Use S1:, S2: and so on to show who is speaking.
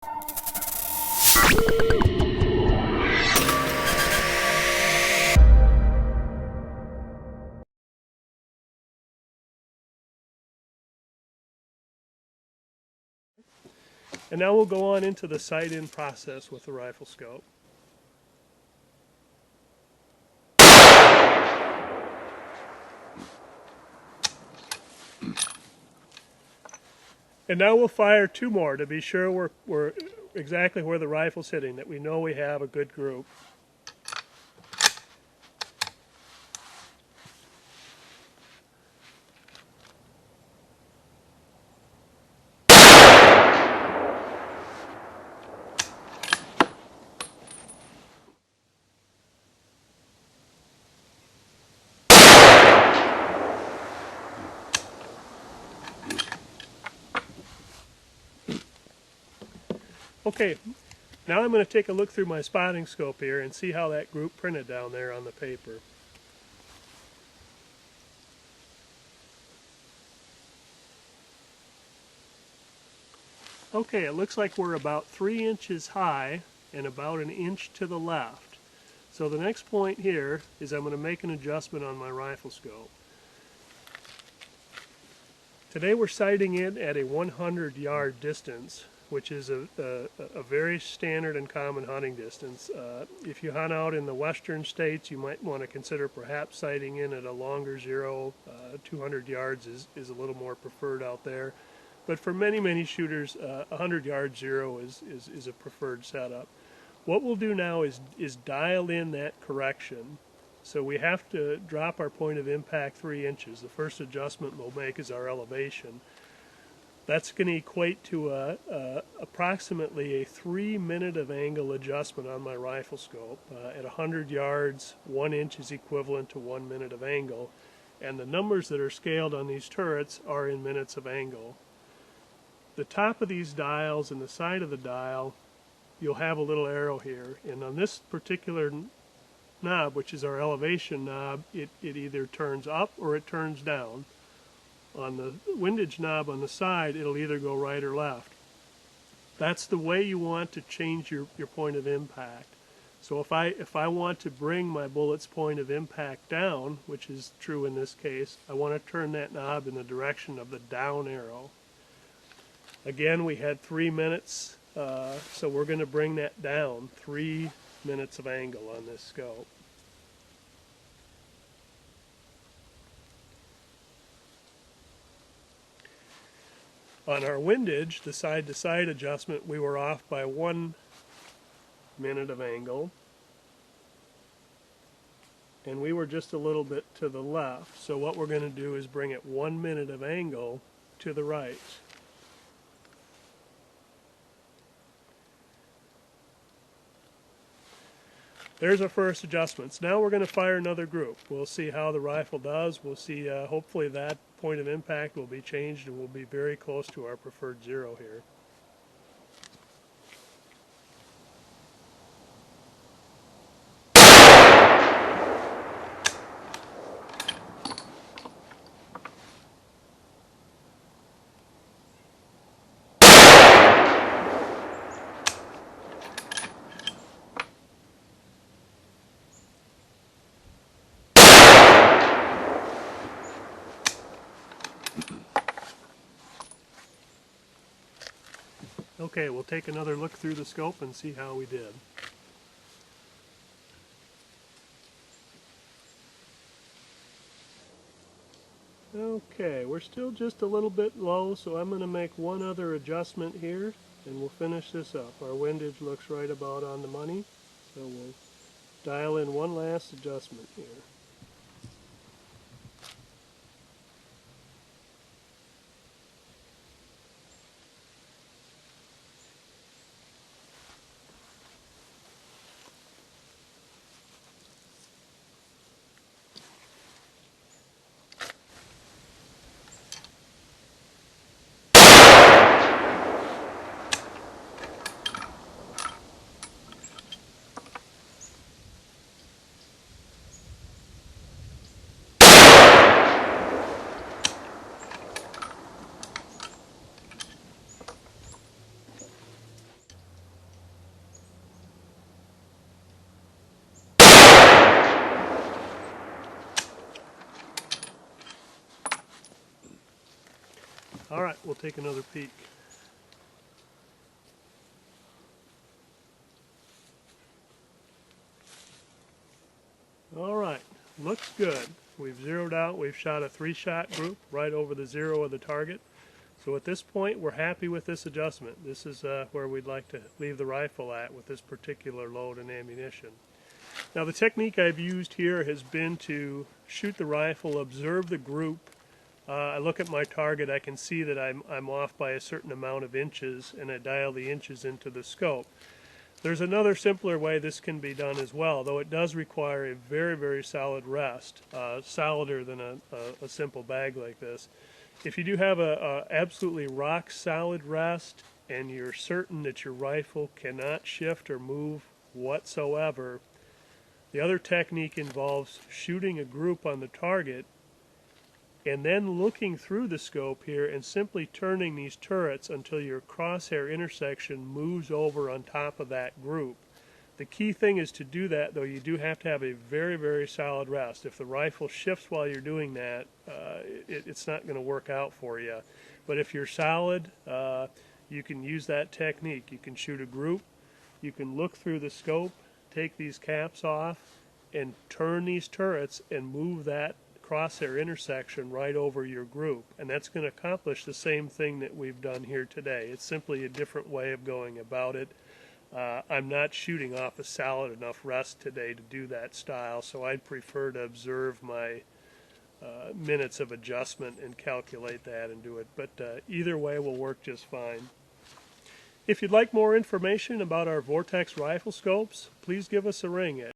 S1: And now we'll go on into the sight-in process with the Riflescope. And now we'll fire 2 more to be sure we're exactly where the rifle's hitting, that we know we have a good group. Okay, now I'm going to take a look through my spotting scope here and see how that group printed down there on the paper. Okay, it looks like we're about 3 inches high and about 1 inch to the left. So the next point here is I'm going to make an adjustment on my Riflescope. Today we're sighting in at a 100-yard distance, which is a very standard and common hunting distance. If you hunt out in the western states, you might want to consider perhaps sighting in at a longer zero. 200 yards is a little more preferred out there. But for many shooters, 100-yard zero is a preferred setup. What we'll do now is dial in that correction. So we have to drop our point of impact 3 inches. The first adjustment we'll make is our elevation. That's going to equate to approximately a 3-minute of angle adjustment on my Riflescope. At 100 yards, 1 inch is equivalent to 1 minute of angle. And the numbers that are scaled on these turrets are in minutes of angle. The top of these dials and the side of the dial, you'll have a little arrow here. And on this particular knob, which is our elevation knob, it either turns up or it turns down. On the windage knob on the side, it'll either go right or left. That's the way you want to change your point of impact. So if I want to bring my bullet's point of impact down, which is true in this case, I want to turn that knob in the direction of the down arrow. Again, we had 3 minutes, so we're going to bring that down 3 minutes of angle on this scope. On our windage, the side-to-side adjustment, we were off by 1 minute of angle. And we were just a little bit to the left. So what we're going to do is bring it 1 minute of angle to the right. There's our first adjustments. Now we're going to fire another group. We'll see how the rifle does. We'll see, hopefully that point of impact will be changed and we'll be very close to our preferred zero here. Okay, we'll take another look through the scope and see how we did. Okay, we're still just a little bit low, so I'm going to make one other adjustment here and we'll finish this up. Our windage looks right about on the money, so we'll dial in one last adjustment here. All right, we'll take another peek. All right, looks good. We've zeroed out, we've shot a 3-shot group right over the zero of the target. So at this point, we're happy with this adjustment. This is where we'd like to leave the rifle at with this particular load and ammunition. Now the technique I've used here has been to shoot the rifle, observe the group. I look at my target, I can see that I'm off by a certain amount of inches, and I dial the inches into the scope. There's another simpler way this can be done as well, though it does require a very, very solid rest, solider than a simple bag like this. If you do have a absolutely rock solid rest and you're certain that your rifle cannot shift or move whatsoever, the other technique involves shooting a group on the target and then looking through the scope here and simply turning these turrets until your crosshair intersection moves over on top of that group. The key thing is to do that, though, you do have to have a very, very solid rest. If the rifle shifts while you're doing that, it's not going to work out for you. But if you're solid, you can use that technique. You can shoot a group, you can look through the scope, take these caps off, and turn these turrets and move that crosshair intersection right over your group, and that's going to accomplish the same thing that we've done here today. It's simply a different way of going about it. I'm not shooting off a solid enough rest today to do that style, so I'd prefer to observe my minutes of adjustment and calculate that and do it, but either way will work just fine. If you'd like more information about our Vortex rifle scopes, please give us a ring at